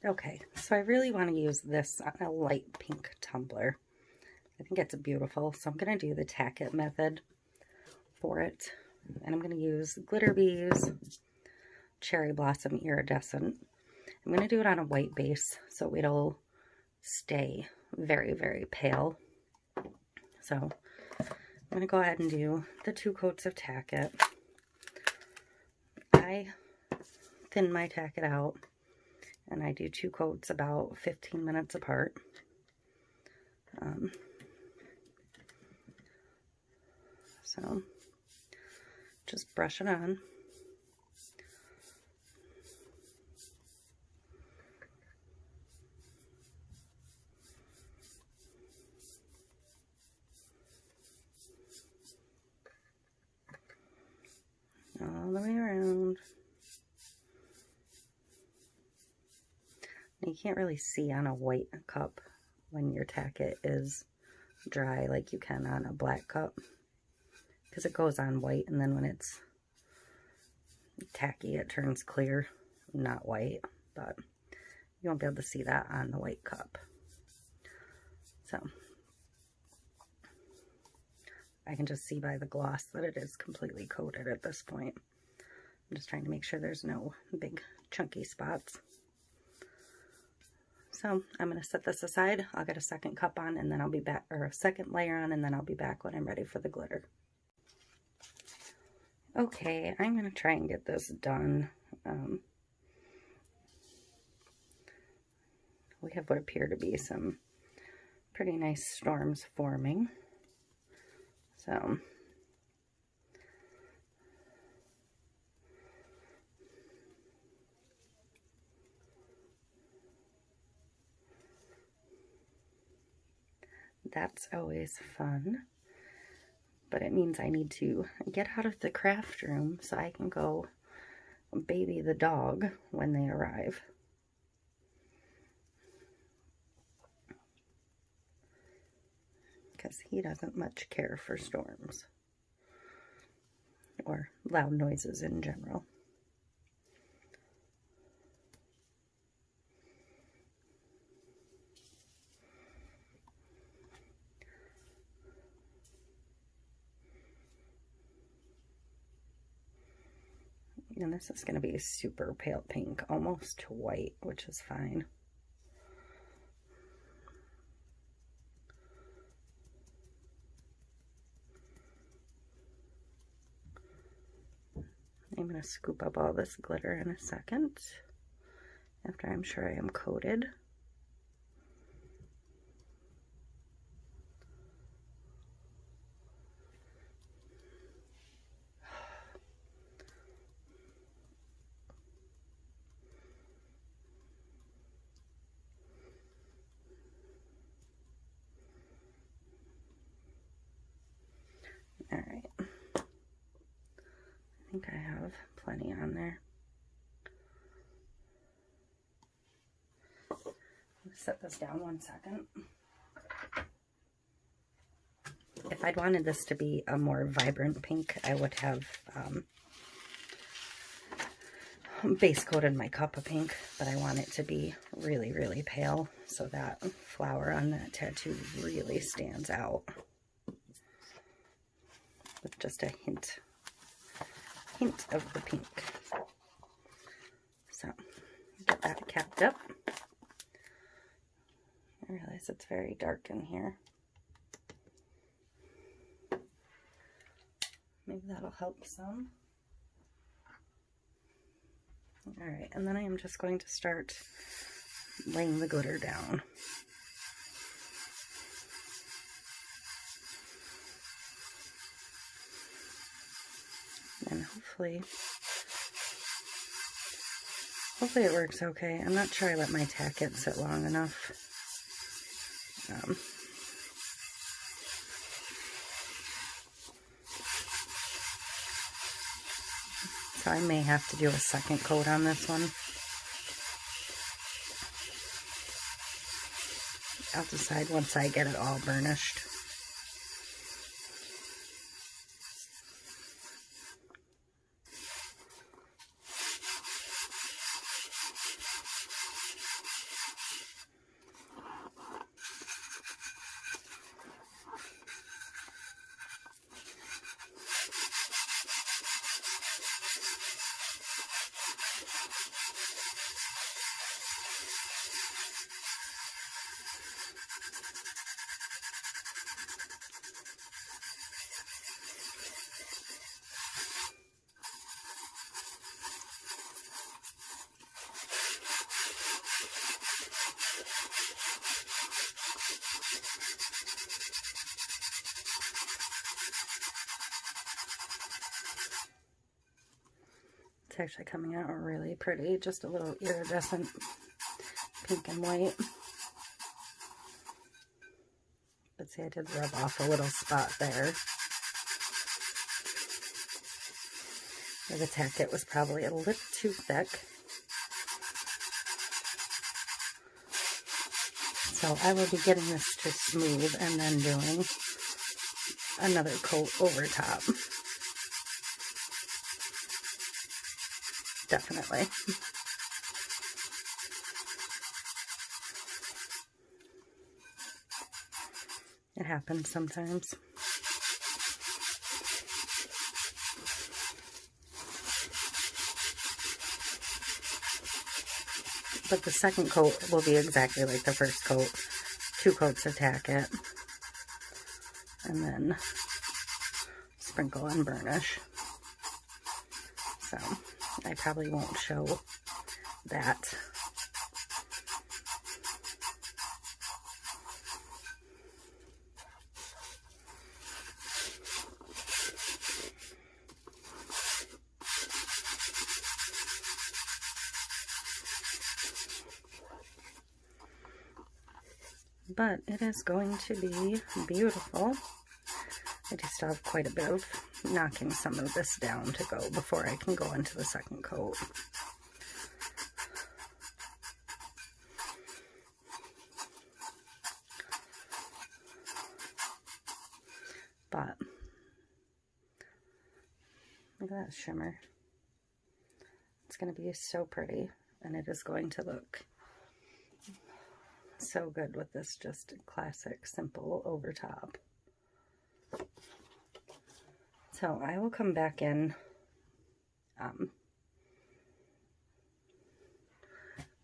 Okay, so I really want to use this on a light pink tumbler. I think it's beautiful, so I'm going to do the Tack It method for it. And I'm going to use Glitter Bees Cherry Blossom Iridescent. I'm going to do it on a white base, so it'll stay very, very pale. So I'm going to go ahead and do the 2 coats of Tack It. I thin my Tack It out, and I do 2 coats about 15 minutes apart. So just brush it on. All the way around. You can't really see on a white cup when your Tack It is dry like you can on a black cup, because it goes on white, and then when it's tacky it turns clear, not white, but you won't be able to see that on the white cup. So I can just see by the gloss that it is completely coated at this point. I'm just trying to make sure there's no big chunky spots. So I'm going to set this aside. I'll get a second cup on, and then I'll be back, or a second layer on, and then I'll be back when I'm ready for the glitter. Okay, I'm going to try and get this done. We have what appear to be some pretty nice storms forming. So that's always fun, but it means I need to get out of the craft room so I can go baby the dog when they arrive. Because he doesn't much care for storms or loud noises in general. And this is going to be a super pale pink, almost white, which is fine. I'm going to scoop up all this glitter in a second, after I'm sure I am coated. All right, I think I have plenty on there. Set this down 1 second. If I'd wanted this to be a more vibrant pink, I would have base coated my cup of pink, but I want it to be really, really pale so that flower on that tattoo really stands out with just a hint of the pink. So get that capped up. I realize it's very dark in here. Maybe that'll help some. Alright, and then I am just going to start laying the glitter down. And hopefully it works okay. I'm not sure I let my Tack It sit long enough. So I may have to do a second coat on this one. I'll decide once I get it all burnished. It's actually coming out really pretty, just a little iridescent pink and white. But see, I did rub off a little spot there. The Tack It was probably a little too thick. So I will be getting this to smooth and then doing another coat over top. Definitely. It happens sometimes. But the second coat will be exactly like the first coat. 2 coats of Tack It. And then sprinkle and burnish. So I probably won't show that. But it is going to be beautiful. I do still have quite a bit of knocking some of this down to go before I can go into the second coat. But look at that shimmer. It's going to be so pretty, and it is going to look so good with this just classic simple over top. So I will come back in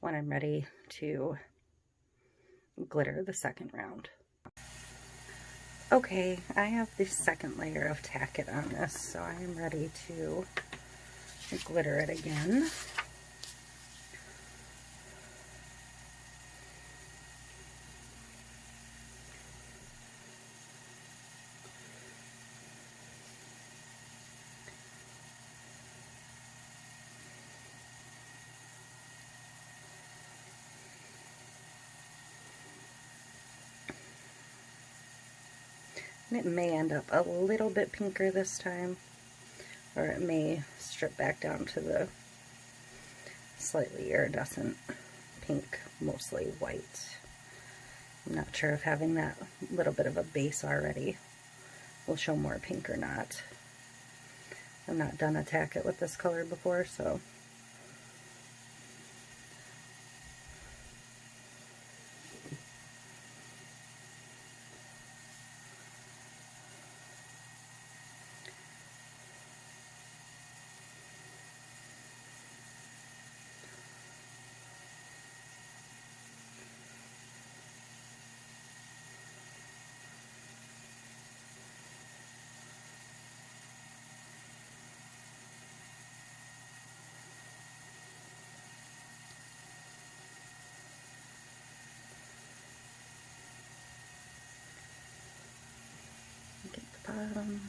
when I'm ready to glitter the second round. Okay, I have the second layer of Tack It on this, so I am ready to glitter it again. And it may end up a little bit pinker this time, or it may strip back down to the slightly iridescent pink, mostly white. I'm not sure if having that little bit of a base already will show more pink or not. I've not done a Tack It with this color before, so get the bottom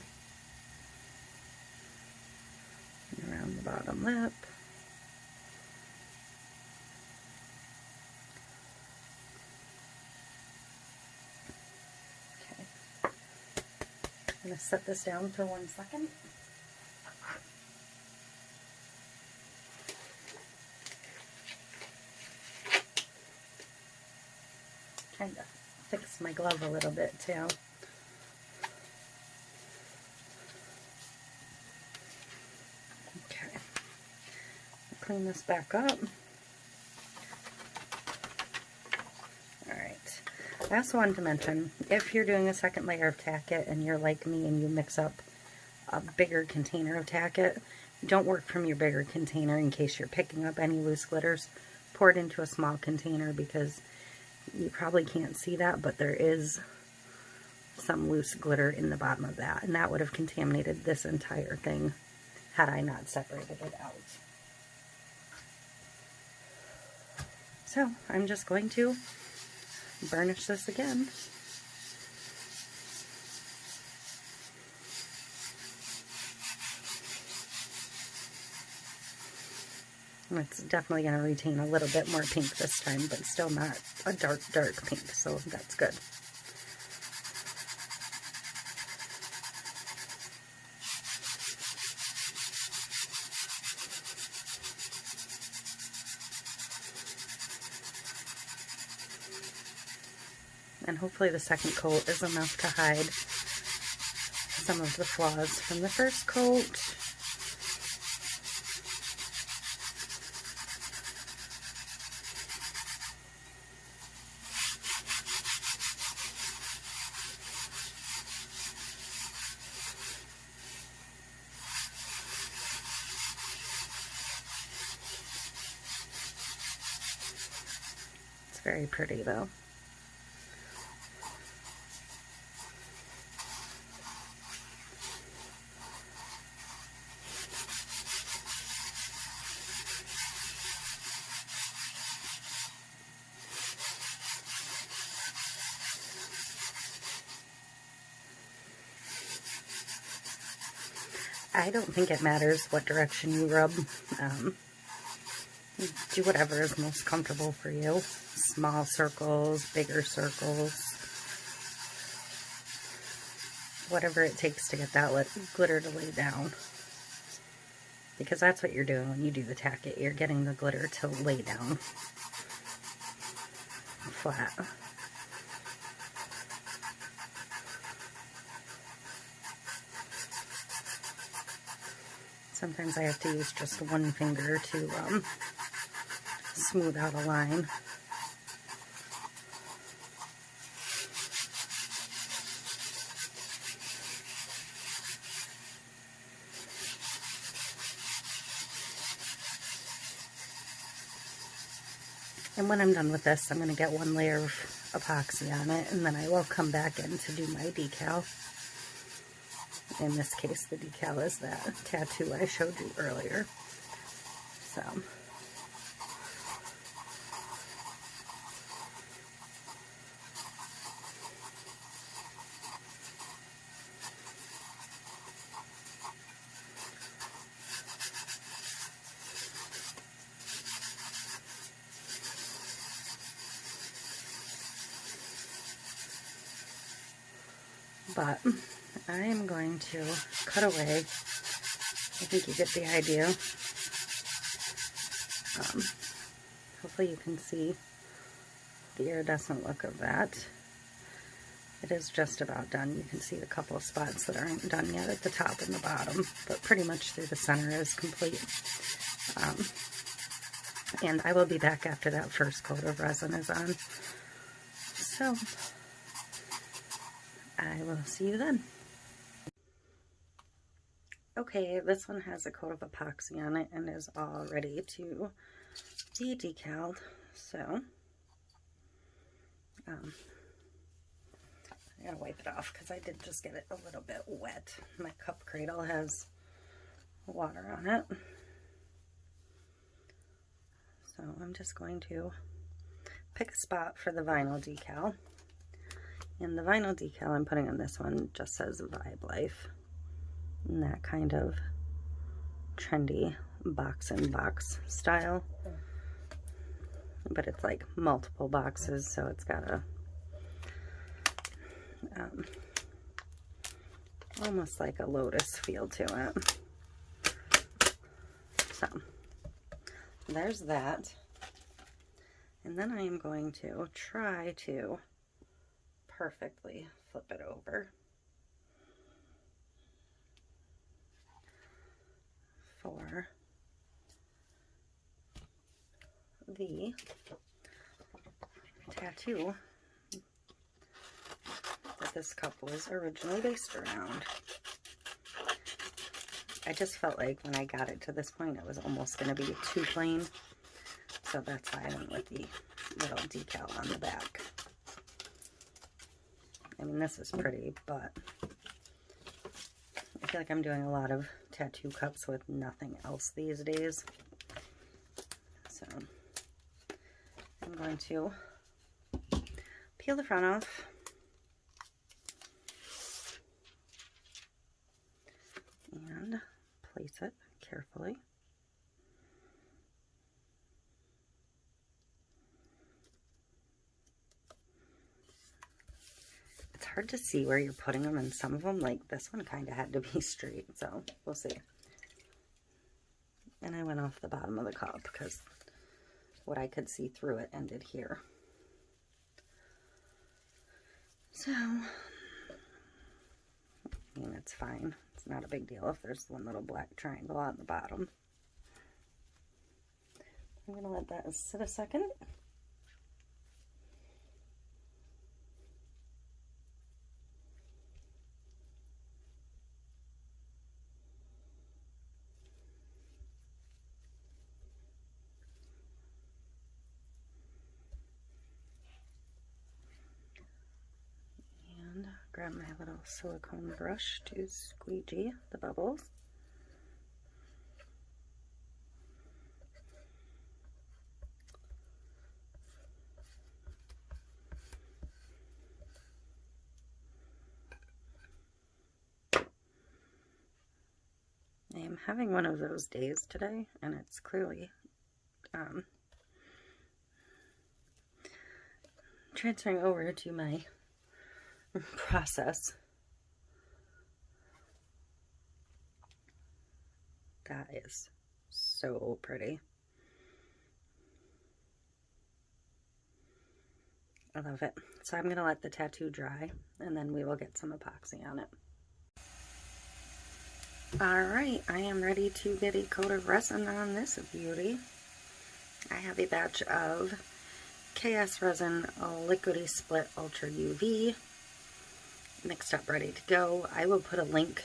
and around the bottom lip. Okay, I'm going to set this down for 1 second. Trying to fix my glove a little bit too. Okay, clean this back up. Alright, I also wanted to mention, if you're doing a second layer of Tack It and you're like me and you mix up a bigger container of Tack It, don't work from your bigger container in case you're picking up any loose glitters. Pour it into a small container because you probably can't see that, but there is some loose glitter in the bottom of that, and that would have contaminated this entire thing had I not separated it out. So I'm just going to burnish this again. It's definitely going to retain a little bit more pink this time, but still not a dark, dark pink, so that's good. And hopefully the second coat is enough to hide some of the flaws from the first coat. It's very pretty though. I don't think it matters what direction you rub. Do whatever is most comfortable for you. Small circles, bigger circles. Whatever it takes to get that glitter to lay down. Because that's what you're doing when you do the tack it. You're getting the glitter to lay down flat. Sometimes I have to use just one finger to smooth out a line. And when I'm done with this, I'm going to get one layer of epoxy on it, and then I will come back in to do my decal. In this case, the decal is that tattoo I showed you earlier. So, but I am going to cut away. I think you get the idea. Hopefully you can see the iridescent look of that. It is just about done. You can see the couple of spots that aren't done yet at the top and the bottom, but pretty much through the center is complete. And I will be back after that first coat of resin is on. So, I will see you then. Okay, this one has a coat of epoxy on it and is all ready to be decaled. So, I gotta wipe it off because I did just get it a little bit wet. My cup cradle has water on it. So I'm just going to pick a spot for the vinyl decal. And the vinyl decal I'm putting on this one just says Vibe Life. And that kind of trendy box-in-box style. But it's like multiple boxes, so it's got a almost like a lotus feel to it. So there's that. And then I am going to try to perfectly flip it over for the tattoo that this cup was originally based around. I just felt like when I got it to this point it was almost going to be too plain, so that's why I went with the little decal on the back. I mean, this is pretty, but I feel like I'm doing a lot of tattoo cups with nothing else these days. So I'm going to peel the front off. And place it carefully. hard to see where you're putting them, and some of them, like this one, kind of had to be straight, so we'll see. And I went off the bottom of the cup because what I could see through it ended here. So, I mean, it's fine. It's not a big deal if there's one little black triangle on the bottom. I'm going to let that sit a second. Grab my little silicone brush to squeegee the bubbles. I am having one of those days today, and it's clearly transferring over to my process. That is so pretty. I love it. So I'm going to let the tattoo dry, and then we will get some epoxy on it. Alright, I am ready to get a coat of resin on this beauty. I have a batch of KS Resin Liquidy Split Ultra UV mixed up, ready to go. I will put a link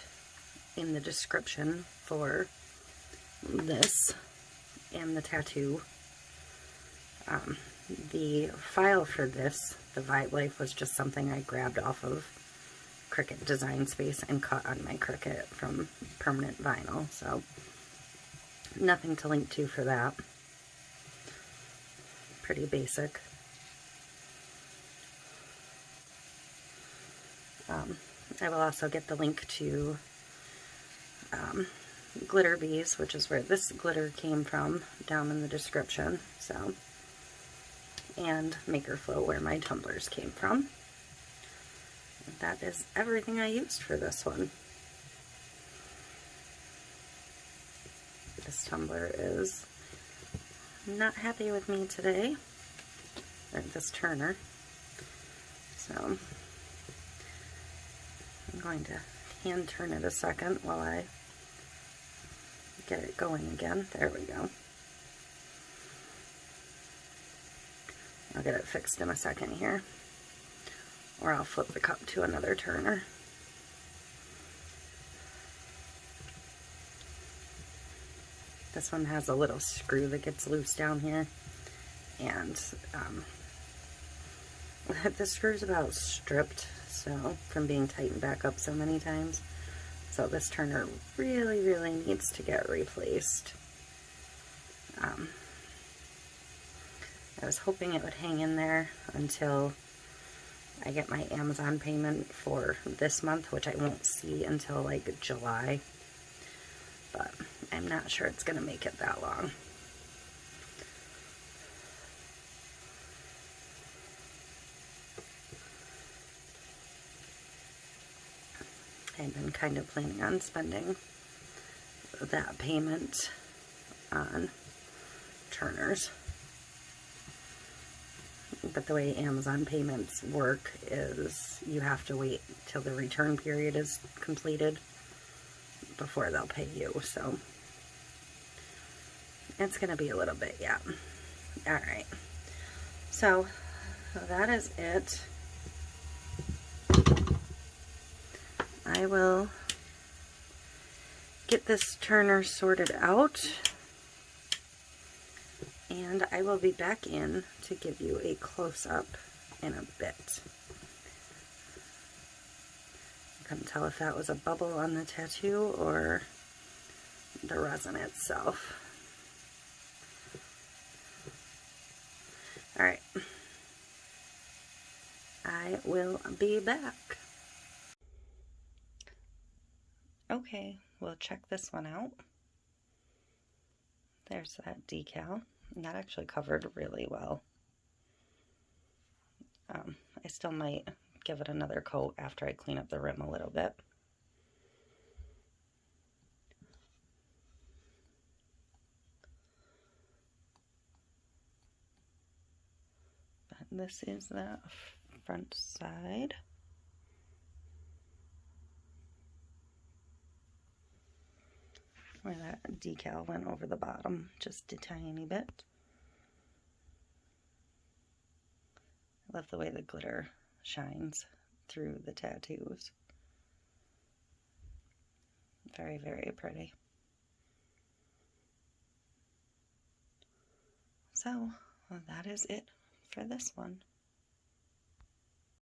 in the description for this and the tattoo. The file for this, the Vibe Life, was just something I grabbed off of Cricut Design Space and cut on my Cricut from permanent vinyl, so nothing to link to for that. Pretty basic. I will also get the link to Glitter Bees, which is where this glitter came from, down in the description. So, and Maker Flow, where my tumblers came from. That is everything I used for this one. This tumbler is not happy with me today, or this turner. So I'm going to hand turn it a second while I get it going again. There we go. I'll get it fixed in a second here, or I'll flip the cup to another turner. This one has a little screw that gets loose down here, and the screw's about stripped, so from being tightened back up so many times. So this turner really, really needs to get replaced. I was hoping it would hang in there until I get my Amazon payment for this month, which I won't see until like July, but I'm not sure it's going to make it that long. I've been kind of planning on spending that payment on turners. But the way Amazon payments work is you have to wait till the return period is completed before they'll pay you, so it's going to be a little bit, yeah. Alright, so that is it. I will get this turner sorted out, and I will be back in to give you a close-up in a bit. I couldn't tell if that was a bubble on the tattoo or the resin itself. Alright, I will be back. Okay, we'll check this one out. There's that decal. And that actually covered really well. I still might give it another coat after I clean up the rim a little bit. But this is the front side. Where that decal went over the bottom just a tiny bit. I love the way the glitter shines through the tattoos. Very, very pretty. So, well, that is it for this one.